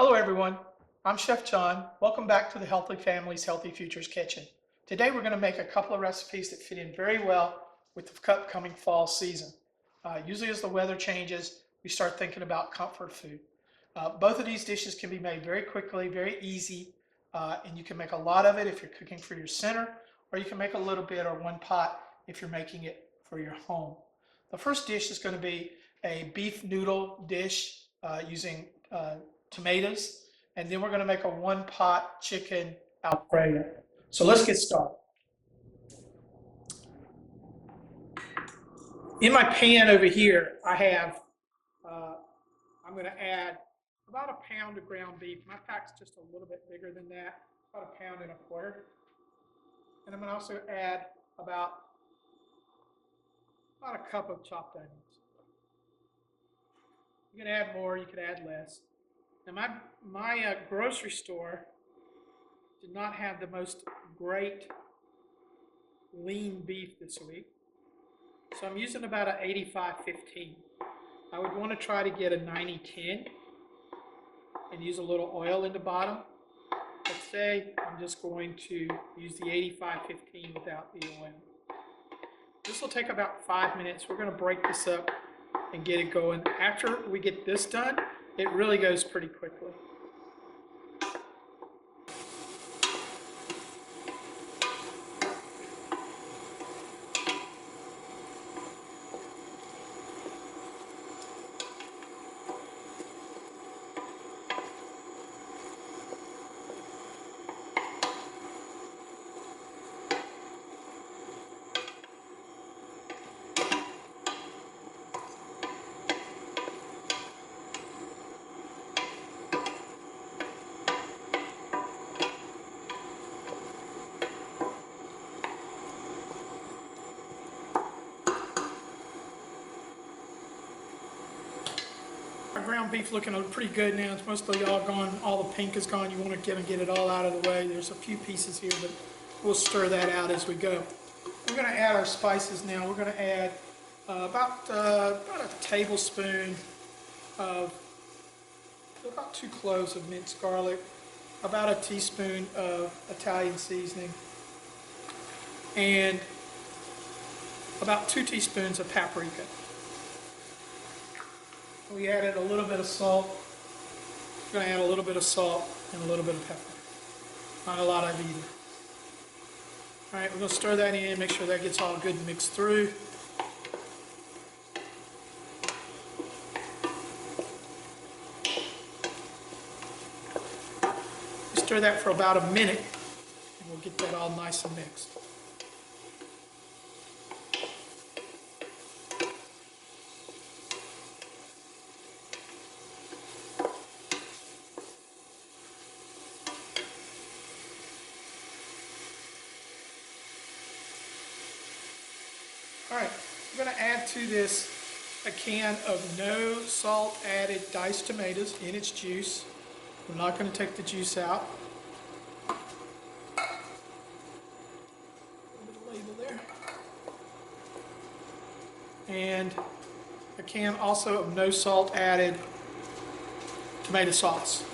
Hello everyone, I'm Chef John. Welcome back to the Healthy Families, Healthy Futures Kitchen. Today we're going to make a couple of recipes that fit in very well with the upcoming fall season. Usually as the weather changes, we start thinking about comfort food. Both of these dishes can be made very quickly, very easy, and you can make a lot of it if you're cooking for your center, or you can make a little bit or one pot if you're making it for your home. The first dish is going to be a beef noodle dish using tomatoes, and then we're going to make a one pot chicken Alfredo. So let's get started. In my pan over here, I'm going to add about a pound of ground beef. My pack's just a little bit bigger than that, about a pound and a quarter. And I'm going to also add about a cup of chopped onions. You can add more, you could add less. Now my grocery store did not have the most great lean beef this week. So I'm using about an 85-15. I would want to try to get a 90-10 and use a little oil in the bottom. But say I'm just going to use the 85-15 without the oil. This will take about 5 minutes. We're going to break this up and get it going. After we get this done, it really goes pretty quickly. Our ground beef looking pretty good now. It's mostly all gone. All the pink is gone. You want to get it all out of the way. There's a few pieces here, but we'll stir that out as we go. We're going to add our spices now. We're going to add about a tablespoon of, about 2 cloves of minced garlic, about a teaspoon of Italian seasoning, and about 2 teaspoons of paprika. We added a little bit of salt. We're going to add a little bit of salt and a little bit of pepper. Not a lot of either. All right, we're going to stir that in, make sure that gets all good and mixed through. Stir that for about a minute, and we'll get that all nice and mixed. All right, we're going to add to this a can of no salt added diced tomatoes in its juice. We're not going to take the juice out. A little label there. And a can also of no salt added tomato sauce.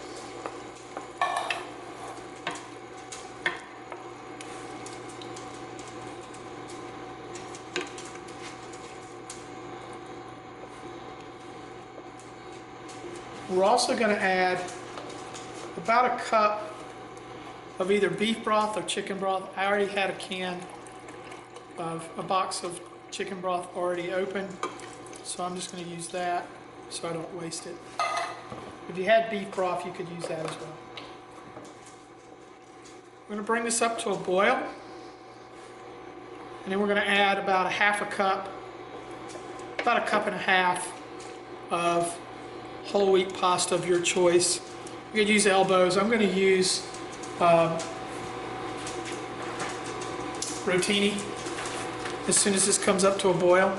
We're also going to add about a cup of either beef broth or chicken broth. I already had a box of chicken broth already open, so I'm just going to use that so I don't waste it. If you had beef broth, you could use that as well. We're going to bring this up to a boil, and then we're going to add about a half a cup, about a cup and a half of whole wheat pasta of your choice. You could use elbows. I'm going to use rotini as soon as this comes up to a boil.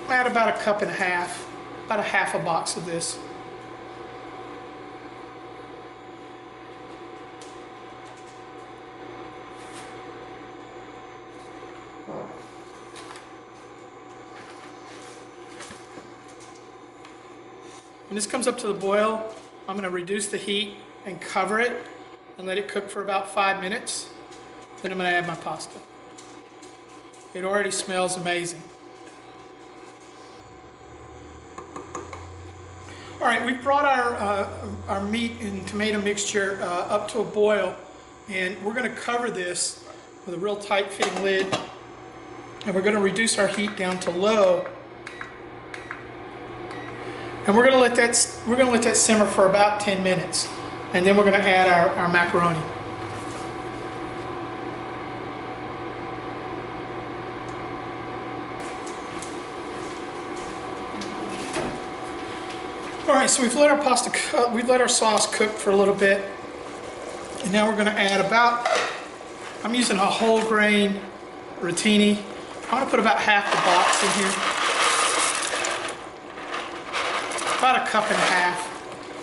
I'll add about a cup and a half, about a half a box of this. When this comes up to the boil, I'm going to reduce the heat and cover it and let it cook for about 5 minutes. Then I'm going to add my pasta. It already smells amazing. All right, we've brought our meat and tomato mixture up to a boil, and we're going to cover this with a real tight fitting lid, and we're going to reduce our heat down to low, and we're going to let that simmer for about 10 minutes, and then we're going to add our macaroni. All right, so we've let our sauce cook for a little bit, and now we're going to add I'm using a whole grain rotini. I'm going to put about half the box in here, about a cup and a half.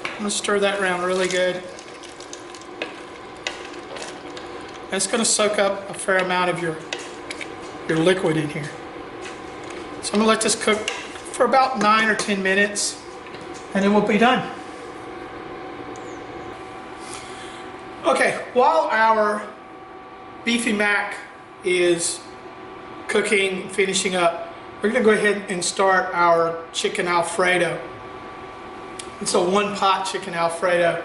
I'm going to stir that around really good. And it's going to soak up a fair amount of your liquid in here. So I'm going to let this cook for about 9 or 10 minutes. And then we'll be done. Okay, while our beefy mac is cooking, finishing up, we're going to go ahead and start our chicken Alfredo. It's a one-pot chicken Alfredo.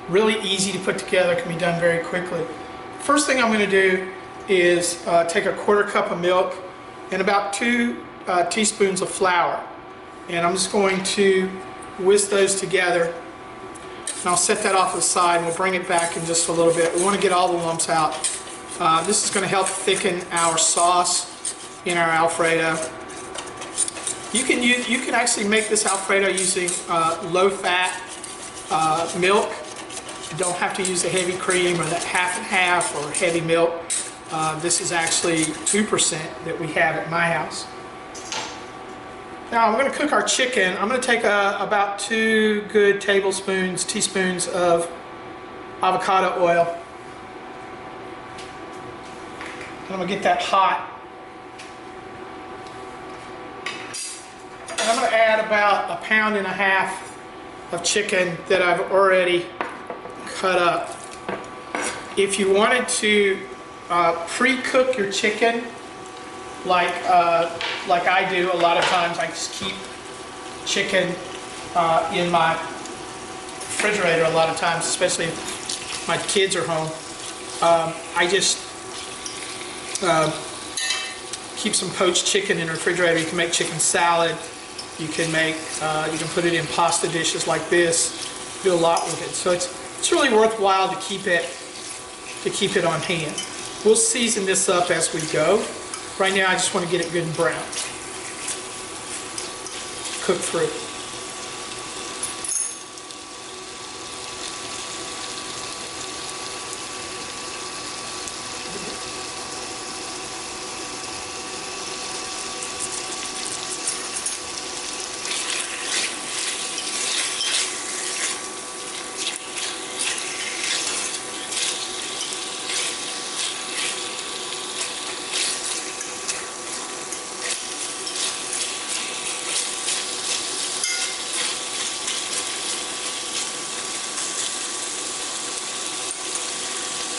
Really easy to put together, can be done very quickly. First thing I'm going to do is take a 1/4 cup of milk and about 2 teaspoons of flour. And I'm just going to whisk those together, and I'll set that off to the side, and we'll bring it back in just a little bit. We want to get all the lumps out. This is going to help thicken our sauce in our Alfredo. You can actually make this Alfredo using low-fat milk. You don't have to use the heavy cream or that half and half or heavy milk. This is actually 2% that we have at my house. Now I'm going to cook our chicken. I'm going to take about 2 good teaspoons of avocado oil. And I'm going to get that hot. And I'm going to add about 1.5 pounds of chicken that I've already cut up. If you wanted to pre-cook your chicken, like I do a lot of times, I just keep chicken in my refrigerator a lot of times, especially if my kids are home. I just keep some poached chicken in the refrigerator. You can make chicken salad. You can put it in pasta dishes like this. Do a lot with it. So it's really worthwhile to keep it on hand. We'll season this up as we go. Right now I just want to get it good and brown. Cook through.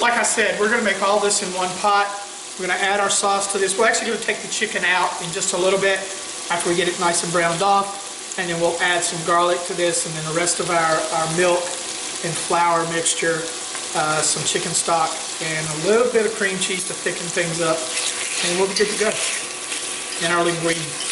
Like I said, we're going to make all this in one pot. We're going to add our sauce to this. We're actually going to take the chicken out in just a little bit after we get it nice and browned off. And then we'll add some garlic to this, and then the rest of our milk and flour mixture, some chicken stock, and a little bit of cream cheese to thicken things up. And we'll be good to go. And our linguine.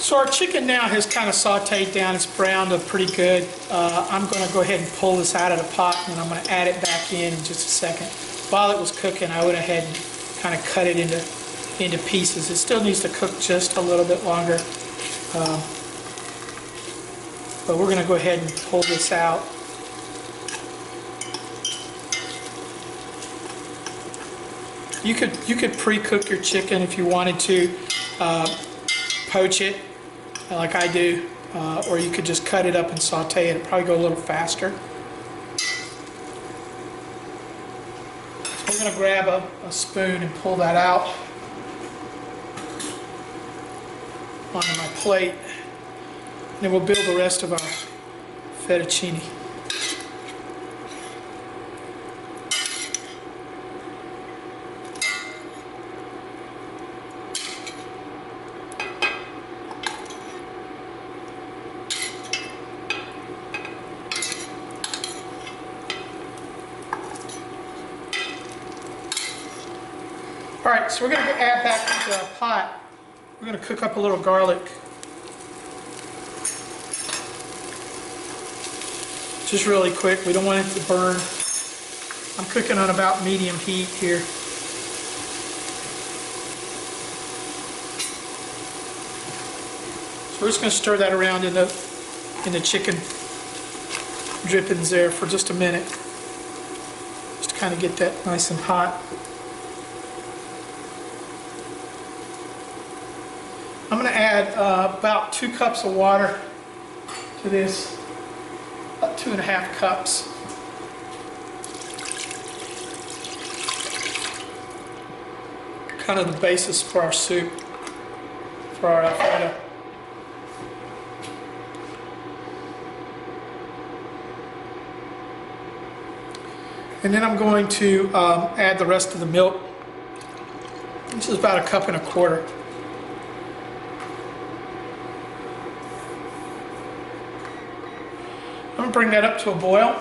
So our chicken now has kind of sauteed down. It's browned up pretty good. I'm going to go ahead and pull this out of the pot, and I'm going to add it back in just a second. While it was cooking, I went ahead and kind of cut it into pieces. It still needs to cook just a little bit longer. But we're going to go ahead and pull this out. You could pre-cook your chicken if you wanted to, poach it like I do, or you could just cut it up and saute it. It'd probably go a little faster. So I'm going to grab a spoon and pull that out onto my plate. then we'll build the rest of our fettuccine. All right, so we're going to add back into our pot. We're going to cook up a little garlic. Just really quick, we don't want it to burn. I'm cooking on about medium heat here. So we're just going to stir that around in the chicken drippings there for just a minute. Just to kind of get that nice and hot. I'm going to add about 2 cups of water to this, about 2.5 cups. Kind of the basis for our soup, for our Alfredo. And then I'm going to add the rest of the milk, which is about 1.25 cups. I'm going to bring that up to a boil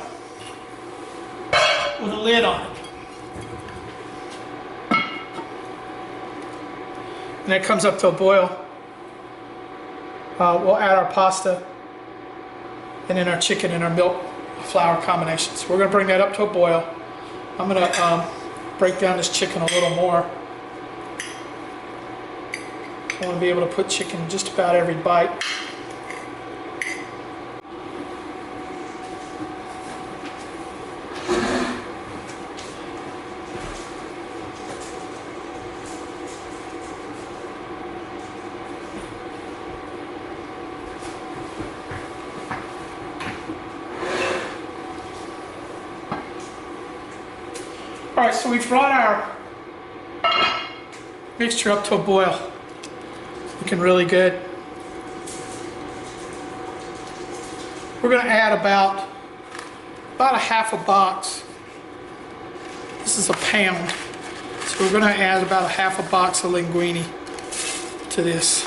with a lid on it. And that comes up to a boil. We'll add our pasta and then our chicken and our milk flour combination. So we're going to bring that up to a boil. I'm going to break down this chicken a little more. I want to be able to put chicken in just about every bite. All right, so we've brought our mixture up to a boil. Looking really good. We're going to add about 1/2 box. This is a pound. So we're going to add about 1/2 box of linguine to this.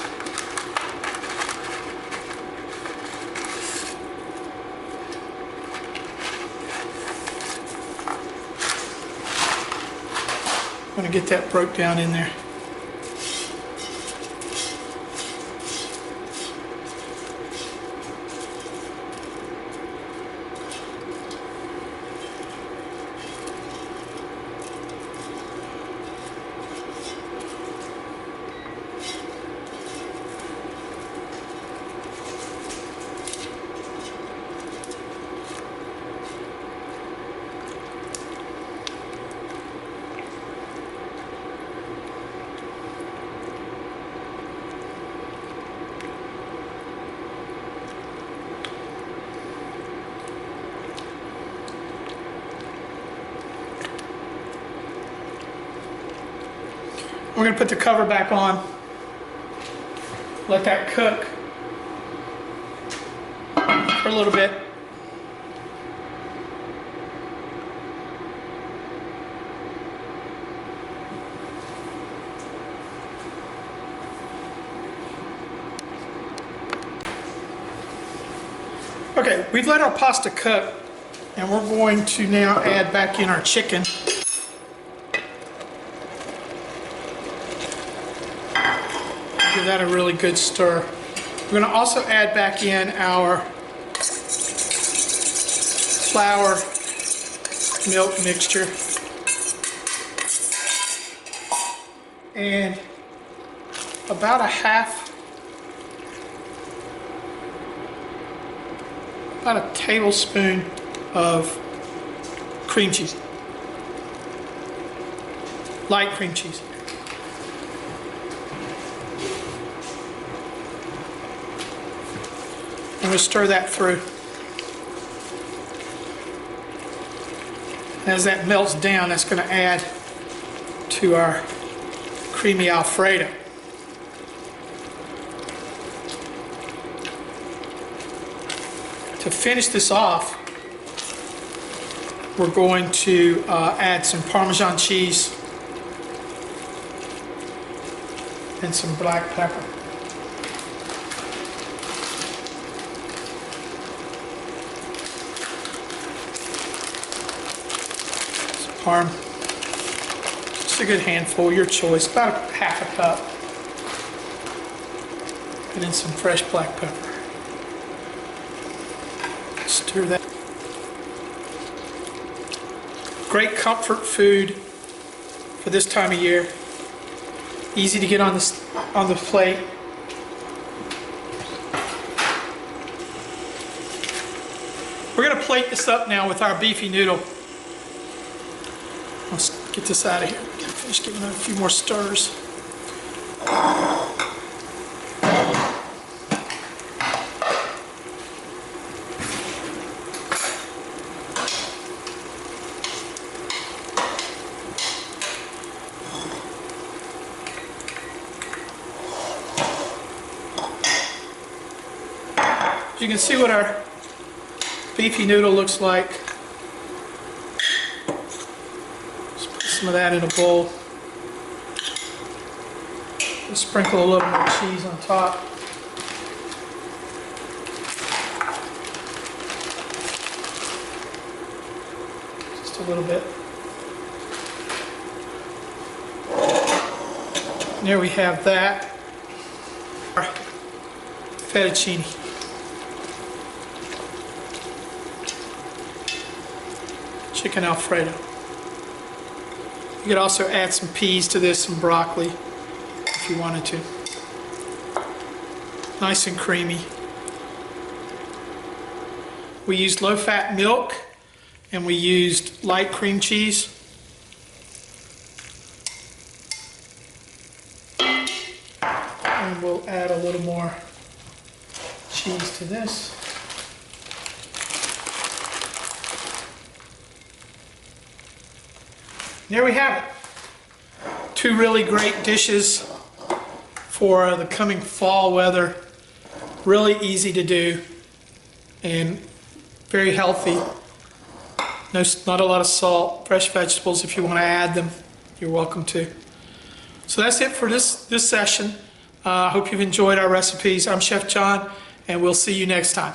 I'm going to get that broke down in there. We're going to put the cover back on, let that cook for a little bit. Okay, we've let our pasta cook, and we're going to now add back in our chicken. Give that a really good stir. We're going to also add back in our flour milk mixture and about a tablespoon of cream cheese, light cream cheese. And we'll stir that through. As that melts down, that's going to add to our creamy Alfredo. to finish this off, we're going to add some Parmesan cheese and some black pepper. Some parm, just a good handful, your choice, about half a cup. And then some fresh black pepper. Stir that. Great comfort food for this time of year. Easy to get on the plate. We're going to plate this up now with our beefy noodle. Let's get this out of here. Gotta finish giving it a few more stirs. You can see what our beefy noodle looks like. Just put some of that in a bowl. Just sprinkle a little more cheese on top. Just a little bit. And there we have that. Our fettuccine. Chicken Alfredo. You could also add some peas to this, some broccoli, if you wanted to. Nice and creamy. We used low-fat milk and we used light cream cheese. And we'll add a little more cheese to this. There we have it. Two really great dishes for the coming fall weather. Really easy to do and very healthy. Not a lot of salt, fresh vegetables. If you want to add them, you're welcome to. So that's it for this session. I hope you've enjoyed our recipes. I'm Chef John, and we'll see you next time.